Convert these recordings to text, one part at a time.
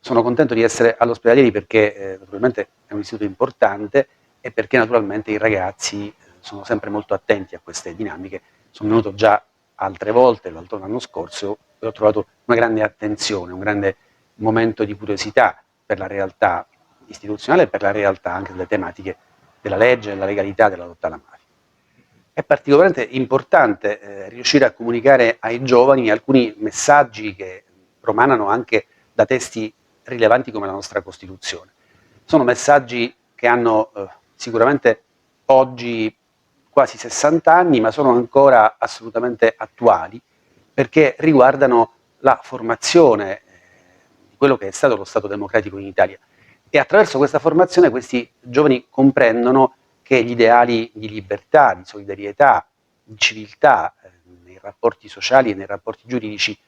sono contento di essere all'Ospedalieri perché naturalmente è un istituto importante e perché naturalmente i ragazzi sono sempre molto attenti a queste dinamiche. Sono venuto già altre volte, l'anno scorso, e ho trovato una grande attenzione, un grande momento di curiosità per la realtà istituzionale e per la realtà anche delle tematiche della legge, della legalità, della lotta alla mafia. È particolarmente importante riuscire a comunicare ai giovani alcuni messaggi che promanano anche da testi rilevanti come la nostra Costituzione. Sono messaggi che hanno sicuramente oggi quasi 60 anni, ma sono ancora assolutamente attuali perché riguardano la formazione di quello che è stato lo Stato democratico in Italia. E attraverso questa formazione questi giovani comprendono che gli ideali di libertà, di solidarietà, di civiltà nei rapporti sociali e nei rapporti giuridici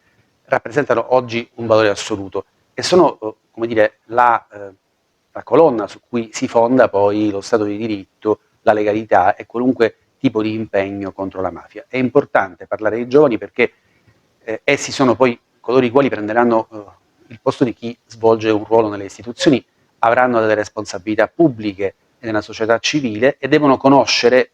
rappresentano oggi un valore assoluto e sono come dire, la colonna su cui si fonda poi lo Stato di diritto, la legalità e qualunque tipo di impegno contro la mafia. È importante parlare ai giovani perché essi sono poi coloro i quali prenderanno il posto di chi svolge un ruolo nelle istituzioni, avranno delle responsabilità pubbliche e nella società civile e devono conoscere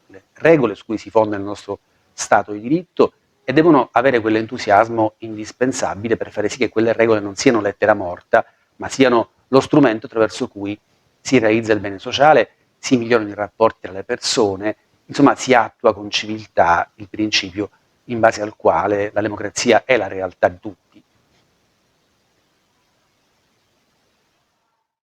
le regole su cui si fonda il nostro Stato di diritto e devono avere quell'entusiasmo indispensabile per fare sì che quelle regole non siano lettera morta, ma siano lo strumento attraverso cui si realizza il bene sociale, si migliorano i rapporti tra le persone, insomma si attua con civiltà il principio in base al quale la democrazia è la realtà di tutti